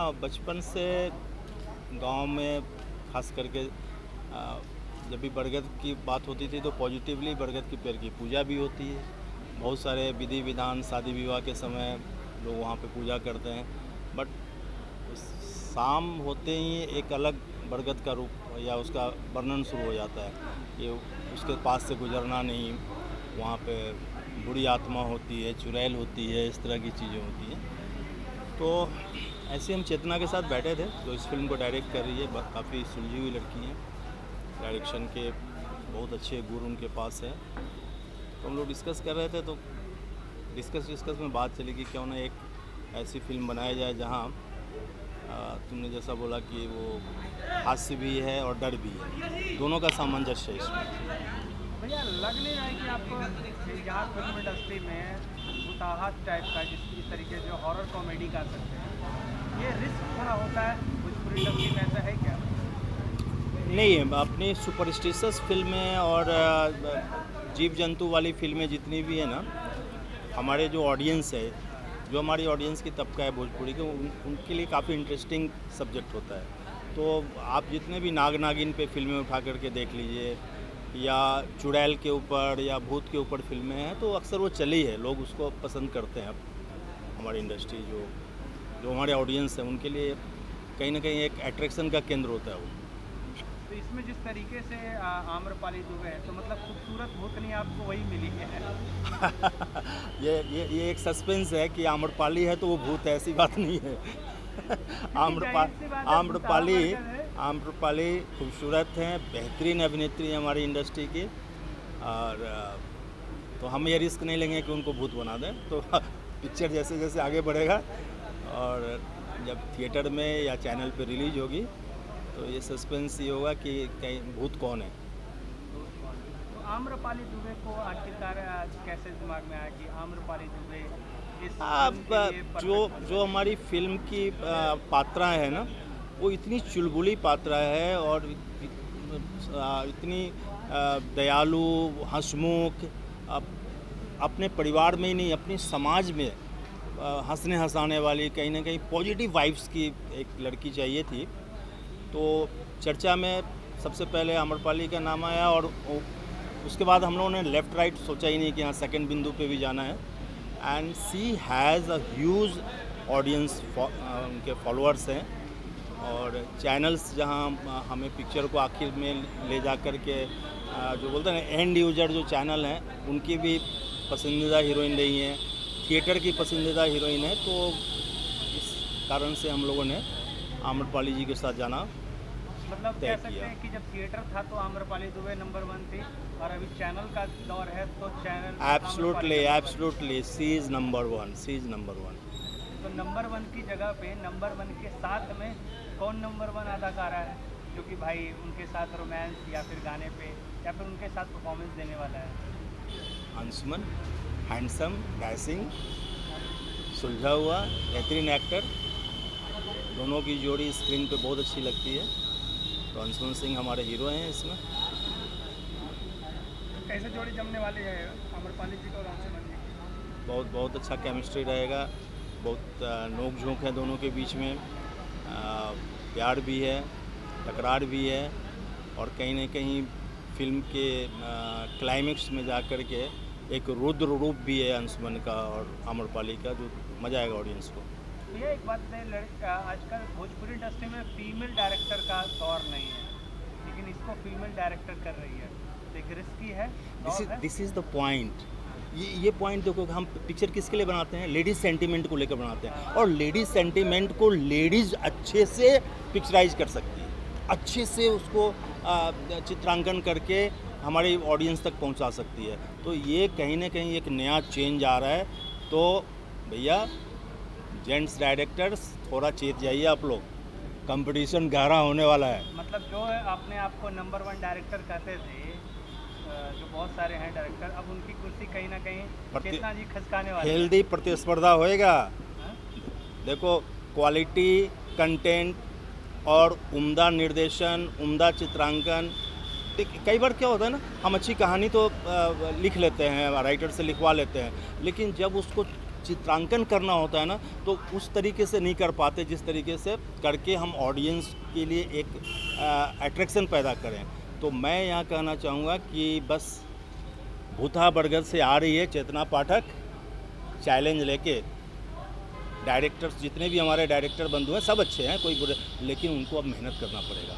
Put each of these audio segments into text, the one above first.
हाँ, बचपन से गांव में खास करके जब भी बरगद की बात होती थी तो पॉजिटिवली बरगद के पेड़ की पूजा भी होती है। बहुत सारे विधि विधान शादी विवाह के समय लोग वहाँ पे पूजा करते हैं। बट शाम होते ही एक अलग बरगद का रूप या उसका वर्णन शुरू हो जाता है कि उसके पास से गुजरना नहीं, वहाँ पे बुरी आत्मा होती है, चुड़ैल होती है, इस तरह की चीज़ें होती हैं। तो ऐसे हम चेतना के साथ बैठे थे। तो इस फिल्म को डायरेक्ट कर रही है, काफ़ी सुलझी हुई लड़की हैं, डायरेक्शन के बहुत अच्छे गुण उनके पास है। तो हम लोग डिस्कस कर रहे थे, तो डिस्कस में बात चली कि क्यों ना एक ऐसी फिल्म बनाया जाए जहाँ तुमने जैसा बोला कि वो हास्य भी है और डर भी है, दोनों का सामंजस्य है इसमें। भैया लग नहीं रहा है कि आपको यहाँ फिल्म इंडस्ट्री में भूताहट टाइप का जिस तरीके से हॉरर कॉमेडी कर सकते हैं, ये रिस्क थोड़ा होता है भोजपुरी इंडस्ट्री में, ऐसा है क्या? नहीं है, अपनी सुपरस्टिशियस फिल्में और जीव जंतु वाली फिल्में जितनी भी है ना, हमारे जो ऑडियंस है, जो हमारी ऑडियंस की तबका है भोजपुरी के, उनके लिए काफ़ी इंटरेस्टिंग सब्जेक्ट होता है। तो आप जितने भी नाग नागिन पे फिल्में उठा करके देख लीजिए, या चुड़ैल के ऊपर या भूत के ऊपर फिल्में हैं, तो अक्सर वो चली है, लोग उसको पसंद करते हैं। हमारी इंडस्ट्री जो जो हमारे ऑडियंस है उनके लिए कहीं ना कहीं एक अट्रैक्शन का केंद्र होता है वो। तो इसमें जिस तरीके से आम्रपाली दुबे है, तो मतलब खूबसूरत भूतनी आपको वही मिली है। ये एक सस्पेंस है कि आम्रपाली है तो वो भूत है, ऐसी बात नहीं है। आम्रपाली खूबसूरत हैं, बेहतरीन अभिनेत्री है हमारी इंडस्ट्री की, और तो हम ये रिस्क नहीं लेंगे कि उनको भूत बना दें। तो पिक्चर जैसे जैसे आगे बढ़ेगा और जब थिएटर में या चैनल पे रिलीज होगी तो ये सस्पेंस ये होगा कि कहीं भूत कौन है। तो आम्रपाली दुबे को आखिरकार कैसे दिमाग में आया कि आम्रपाली दुबे इस फिल्म के लिए जो हमारी फिल्म की पात्रा है ना, वो इतनी चुलबुली पात्रा है और इतनी दयालु, हंसमुख, अपने परिवार में ही नहीं अपने समाज में हंसने हंसाने वाली, कहीं ना कहीं पॉजिटिव वाइब्स की एक लड़की चाहिए थी। तो चर्चा में सबसे पहले आम्रपाली का नाम आया, और उसके बाद हम लोगों ने लेफ़्ट राइट सोचा ही नहीं कि हाँ सेकंड बिंदु पे भी जाना है। And she has a huge audience, उनके फॉलोअर्स हैं, और चैनल्स जहाँ हमें पिक्चर को आखिर में ले जा कर के जो बोलते हैं ना एंड यूजर जो चैनल हैं, उनकी भी पसंदीदा हीरोइन रही हैं, थिएटर की पसंदीदा हीरोइन है। तो इस कारण से हम लोगों ने आम्रपाली जी के साथ जाना मतलब तय कह सकते किया। हैं कि जब थिएटर था तो आम्रपाली दुबे नंबर 1 थी, और अभी चैनल का दौर है तो channel absolutely she is number 1, she is number 1। तो नंबर 1 की जगह पे नंबर 1 के साथ में कौन नंबर 1 अदाकारा है जो कि भाई उनके साथ रोमांस या फिर गाने पे या फिर उनके साथ परफॉर्मेंस देने वाला है? अंशुमन, हैंडसम, डैशिंग, सुलझा हुआ, बेहतरीन एक्टर, दोनों की जोड़ी स्क्रीन पे बहुत अच्छी लगती है। तो अंशुमन सिंह हमारे हीरो हैं इसमें। कैसे जोड़ी जमने वाली है आम्रपाली जी को और अंशुमन जी की? बहुत बहुत अच्छा केमिस्ट्री रहेगा, बहुत नोक झोंक है दोनों के बीच में, प्यार भी है, तकरार भी है, और कहीं ना कहीं फिल्म के क्लाइमेक्स में जा कर के एक रुद्र रूप भी है अंशुमन का और आम्रपाली का, जो मज़ा आएगा ऑडियंस को। ये एक बात है, आजकल भोजपुरी इंडस्ट्री में फीमेल डायरेक्टर का दौर नहीं है, लेकिन इसको फीमेल डायरेक्टर कर रही है, तो एक रिस्की है। This is the point. ये पॉइंट देखो, हम पिक्चर किसके लिए बनाते हैं? लेडीज़ सेंटीमेंट को लेकर बनाते हैं, और लेडीज़ सेंटीमेंट को लेडीज़ अच्छे से पिक्चराइज कर सकती है, अच्छे से उसको चित्रांकन करके हमारी ऑडियंस तक पहुंचा सकती है। तो ये कहीं ना कहीं एक नया चेंज आ रहा है। तो भैया जेंट्स डायरेक्टर्स थोड़ा चेत जाइए आप लोग, कंपटीशन गहरा होने वाला है। मतलब जो है अपने आप को नंबर 1 डायरेक्टर कहते थे, जो बहुत सारे हैं डायरेक्टर, अब उनकी कुर्सी कहीं ना कहीं चेतना जी खसकाने वाले हैं। हेल्दी प्रतिस्पर्धा होएगा। देखो, क्वालिटी, कंटेंट और उम्दा निर्देशन, उम्दा चित्रांकन। कई बार क्या होता है ना, हम अच्छी कहानी तो लिख लेते हैं, राइटर से लिखवा लेते हैं, लेकिन जब उसको चित्रांकन करना होता है ना, तो उस तरीके से नहीं कर पाते जिस तरीके से करके हम ऑडियंस के लिए एक अट्रैक्शन पैदा करें। तो मैं यहाँ कहना चाहूँगा कि बस भूतहा बरगद से आ रही है चेतना पाठक चैलेंज लेके। डायरेक्टर्स जितने भी हमारे डायरेक्टर बंधु हैं सब अच्छे हैं, कोई बुरे, लेकिन उनको अब मेहनत करना पड़ेगा।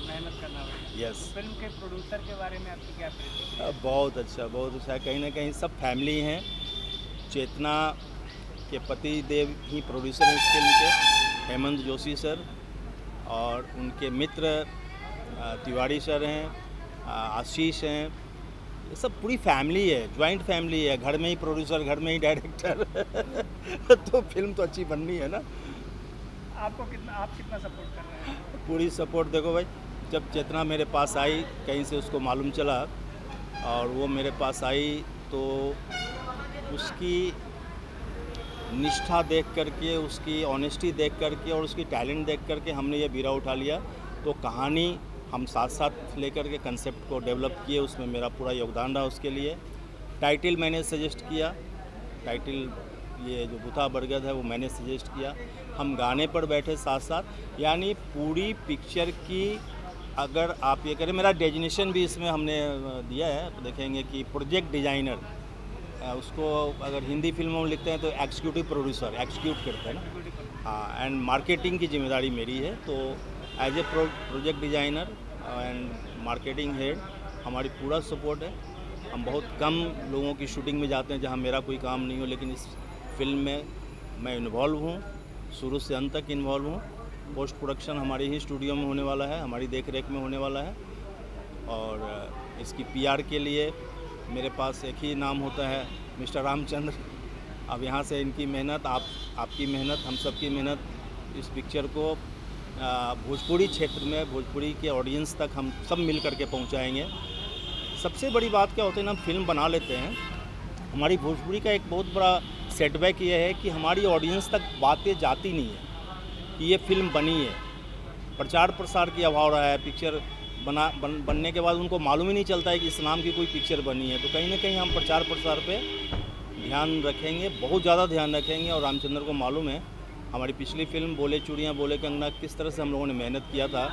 मेहनत करना पड़ेगा। यस। फिल्म के प्रोड्यूसर के बारे में आपकी क्या प्रतिक्रिया? बहुत अच्छा, बहुत अच्छा। कहीं ना कहीं सब फैमिली हैं। चेतना के पति देव ही प्रोड्यूसर हैं इस फिल्म के, हेमंत जोशी सर, और उनके मित्र तिवारी सर हैं, आशीष हैं। ये सब पूरी फैमिली है, ज्वाइंट फैमिली है। घर में ही प्रोड्यूसर, घर में ही डायरेक्टर तो फिल्म तो अच्छी बननी है ना। आप कितना सपोर्ट कर रहे हैं? पूरी सपोर्ट। देखो भाई, जब चेतना मेरे पास आई, कहीं से उसको मालूम चला और वो मेरे पास आई, तो उसकी निष्ठा देख करके, उसकी ऑनेस्टी देख करके और उसकी टैलेंट देख करके हमने ये बीरा उठा लिया। तो कहानी हम साथ साथ लेकर के कंसेप्ट को डेवलप किए, उसमें मेरा पूरा योगदान रहा उसके लिए। टाइटल मैंने सजेस्ट किया, टाइटल ये जो भूतहा बरगद है वो मैंने सजेस्ट किया। हम गाने पर बैठे साथ साथ, यानी पूरी पिक्चर की अगर आप ये करें, मेरा डेजिनेशन भी इसमें हमने दिया है, तो देखेंगे कि प्रोजेक्ट डिज़ाइनर, उसको अगर हिंदी फिल्मों में लिखते हैं तो एग्जीक्यूटिव प्रोड्यूसर, एग्जीक्यूट करते हैं ना। हाँ, एंड मार्केटिंग की जिम्मेदारी मेरी है। तो as a project designer and marketing head हमारी पूरा सपोर्ट है। हम बहुत कम लोगों की शूटिंग में जाते हैं जहां मेरा कोई काम नहीं हो, लेकिन इस फिल्म में मैं इन्वॉल्व हूं, शुरू से अंत तक इन्वॉल्व हूं। पोस्ट प्रोडक्शन हमारी ही स्टूडियो में होने वाला है, हमारी देख रेख में होने वाला है। और इसकी पीआर के लिए मेरे पास एक ही नाम होता है, मिस्टर रामचंद्र। अब यहाँ से इनकी मेहनत, आपकी मेहनत, हम सब की मेहनत इस पिक्चर को भोजपुरी क्षेत्र में, भोजपुरी के ऑडियंस तक हम सब मिल करके पहुंचाएंगे। सबसे बड़ी बात क्या होती है ना, हम फिल्म बना लेते हैं, हमारी भोजपुरी का एक बहुत बड़ा सेटबैक ये है कि हमारी ऑडियंस तक बातें जाती नहीं है कि ये फिल्म बनी है। प्रचार प्रसार की अभाव रहा है। पिक्चर बनने के बाद उनको मालूम ही नहीं चलता है कि इस नाम की कोई पिक्चर बनी है। तो कहीं ना कहीं हम प्रचार प्रसार पे ध्यान रखेंगे, बहुत ज़्यादा ध्यान रखेंगे। और रामचंद्र को मालूम है हमारी पिछली फिल्म बोले चूड़ियाँ बोले कंगना किस तरह से हम लोगों ने मेहनत किया था,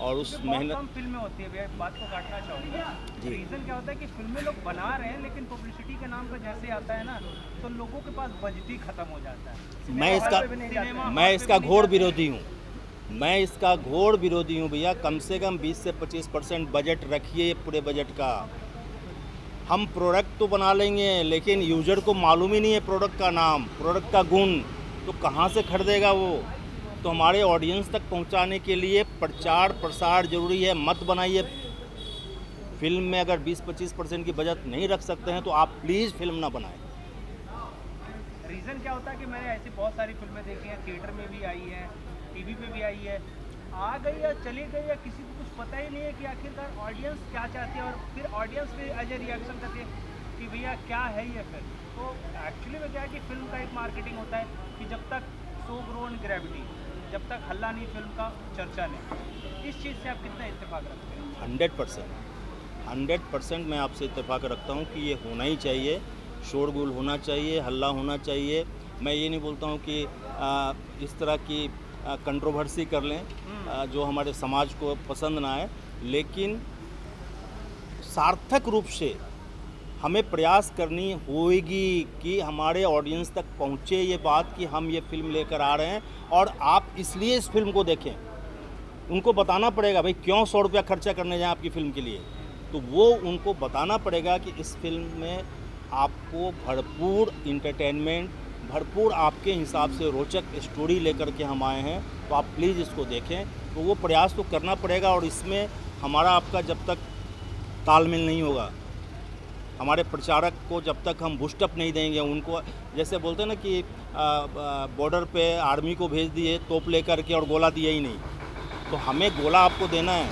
और उस मेहनत कम फिल्में होती है। बात को काटना चाहूँगा, रीज़न क्या होता है कि फिल्में लोग बना रहे हैं, लेकिन पब्लिसिटी के नाम पर जैसे आता है ना, तो लोगों के पास बजट ही खत्म हो जाता है। मैं इसका घोर विरोधी हूँ। मैं इसका घोर विरोधी हूँ भैया। कम से कम 20 से 25% बजट रखिए पूरे बजट का। हम प्रोडक्ट तो बना लेंगे, लेकिन यूजर को मालूम ही नहीं है प्रोडक्ट का नाम, प्रोडक्ट का गुण, तो कहाँ से खरीदेगा वो। तो हमारे ऑडियंस तक पहुंचाने के लिए प्रचार प्रसार जरूरी है। मत बनाइए फिल्म में, अगर 20-25% की बजट नहीं रख सकते हैं तो आप प्लीज़ फिल्म ना बनाएं। रीज़न क्या होता है कि मैंने ऐसी बहुत सारी फिल्में देखी हैं, थिएटर में भी आई हैं, टीवी पे भी आई है, आ गई या चली गई या किसी को कुछ पता ही नहीं है कि आखिरकार ऑडियंस क्या चाहती है। और फिर ऑडियंस भी एज ए रिएक्शन करती है कि भैया क्या है ये फिल्म। तो एक्चुअली में क्या है कि फिल्म का एक मार्केटिंग होता है कि जब तक शो ग्रोन ग्रेविटी, जब तक हल्ला नहीं फिल्म का, चर्चा नहीं। इस चीज़ से आप कितना इत्तेफाक रखते हैं? 100% मैं आपसे इत्तेफाक रखता हूँ कि ये होना ही चाहिए, शोरगुल होना चाहिए, हल्ला होना चाहिए। मैं ये नहीं बोलता हूँ कि इस तरह की कंट्रोवर्सी कर लें जो हमारे समाज को पसंद ना आए, लेकिन सार्थक रूप से हमें प्रयास करनी होगी कि हमारे ऑडियंस तक पहुँचे ये बात कि हम ये फिल्म लेकर आ रहे हैं और आप इसलिए इस फिल्म को देखें। उनको बताना पड़ेगा भाई क्यों 100 रुपया खर्चा करने जाएं आपकी फ़िल्म के लिए। तो वो उनको बताना पड़ेगा कि इस फिल्म में आपको भरपूर इंटरटेनमेंट, भरपूर आपके हिसाब से रोचक स्टोरी लेकर के हम आए हैं, तो आप प्लीज़ इसको देखें। तो वो प्रयास तो करना पड़ेगा। और इसमें हमारा आपका जब तक तालमेल नहीं होगा, हमारे प्रचारक को जब तक हम बूस्टअप नहीं देंगे, उनको जैसे बोलते हैं ना कि बॉर्डर पे आर्मी को भेज दिए तोप लेकर के और गोला दिया ही नहीं, तो हमें गोला आपको देना है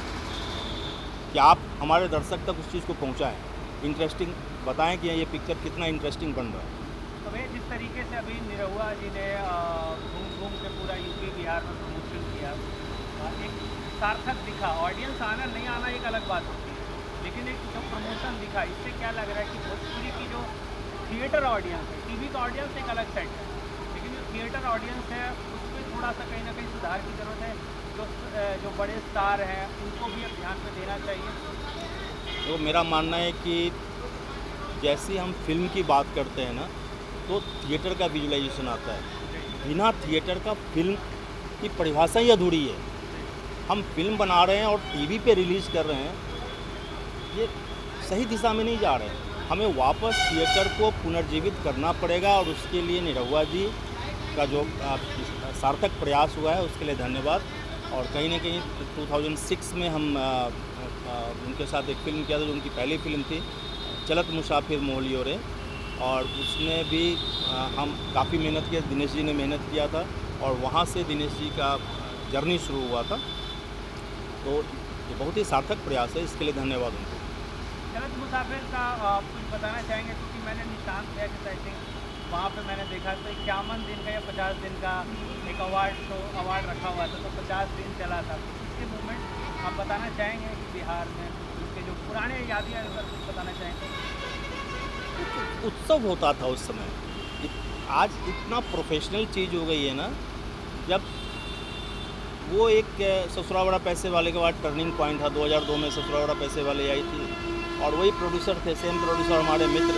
कि आप हमारे दर्शक तक उस चीज़ को पहुंचाएं, इंटरेस्टिंग बताएं कि ये पिक्चर कितना इंटरेस्टिंग बन रहा है। तो भैया जिस तरीके से अभी निरहुआ जी ने घूम घूम के पूरा यूपी बिहार में प्रमोशन किया, एक सार्थक दिखा। ऑडियंस आना नहीं आना एक अलग बात होती है, लेकिन एक जो प्रमोशन दिखा, इससे क्या लग रहा है कि भोजपुरी की जो थिएटर ऑडियंस है, टीवी का ऑडियंस एक अलग सेट है, लेकिन जो थिएटर ऑडियंस है उसमें थोड़ा सा कहीं ना कहीं सुधार की ज़रूरत है। जो बड़े स्टार हैं उनको भी अब ध्यान में देना चाहिए। तो मेरा मानना है कि जैसे हम फिल्म की बात करते हैं ना, तो थिएटर का विजुअलाइजेशन आता है। बिना थिएटर का फिल्म की परिभाषा ही अधूरी है। हम फिल्म बना रहे हैं और टीवी पे रिलीज़ कर रहे हैं, ये सही दिशा में नहीं जा रहे हैं। हमें वापस थिएटर को पुनर्जीवित करना पड़ेगा और उसके लिए निरहुआ जी का जो सार्थक प्रयास हुआ है उसके लिए धन्यवाद। और कहीं ना कहीं 2006 में हम उनके साथ एक फ़िल्म किया था, जो उनकी पहली फ़िल्म थी चलत मुसाफिर मोहलियो रे, और उसमें भी हम काफ़ी मेहनत किया, दिनेश जी ने मेहनत किया था और वहाँ से दिनेश जी का जर्नी शुरू हुआ था। तो ये बहुत ही सार्थक प्रयास है, इसके लिए धन्यवाद उनको। चलत मुसाफिर का कुछ बताना चाहेंगे, क्योंकि मैंने निशांत भैया की साइटिंग वहाँ पे मैंने देखा तो 51 दिन का या 50 दिन का एक अवार्ड रखा हुआ था, तो 50 दिन चला था। इसके मूवमेंट आप बताना चाहेंगे कि बिहार में उनके जो पुराने यादियाँ अगर कुछ बताना चाहेंगे। उत्सव होता था उस समय। आज इतना प्रोफेशनल चीज़ हो गई है ना, जब वो एक ससुरा बड़ा पैसे वाले के बाद टर्निंग पॉइंट था। 2002 में ससुरा बड़ा पैसे वाले आई थी और वही प्रोड्यूसर थे, सेम प्रोड्यूसर हमारे मित्र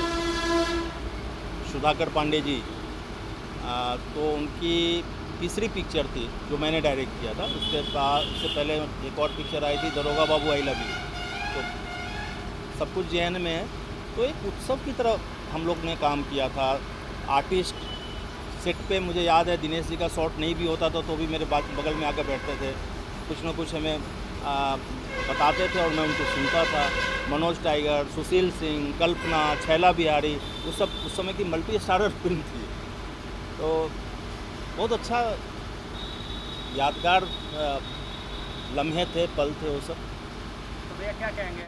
सुधाकर पांडे जी। तो उनकी तीसरी पिक्चर थी जो मैंने डायरेक्ट किया था। उससे पहले एक और पिक्चर आई थी दरोगा बाबू आई लव यू। तो सब कुछ जेएन में है, तो एक उत्सव की तरह हम लोग ने काम किया था। आर्टिस्ट सेट पे, मुझे याद है दिनेश जी का शॉट नहीं भी होता था तो भी मेरे बगल में आकर बैठते थे, कुछ ना कुछ हमें बताते थे और मैं उनको सुनता था। मनोज टाइगर, सुशील सिंह, कल्पना, छैला बिहारी, वो सब उस समय की मल्टी स्टारर फिल्म थी। तो बहुत अच्छा यादगार लम्हे थे, पल थे वो सब। तो भैया क्या कहेंगे?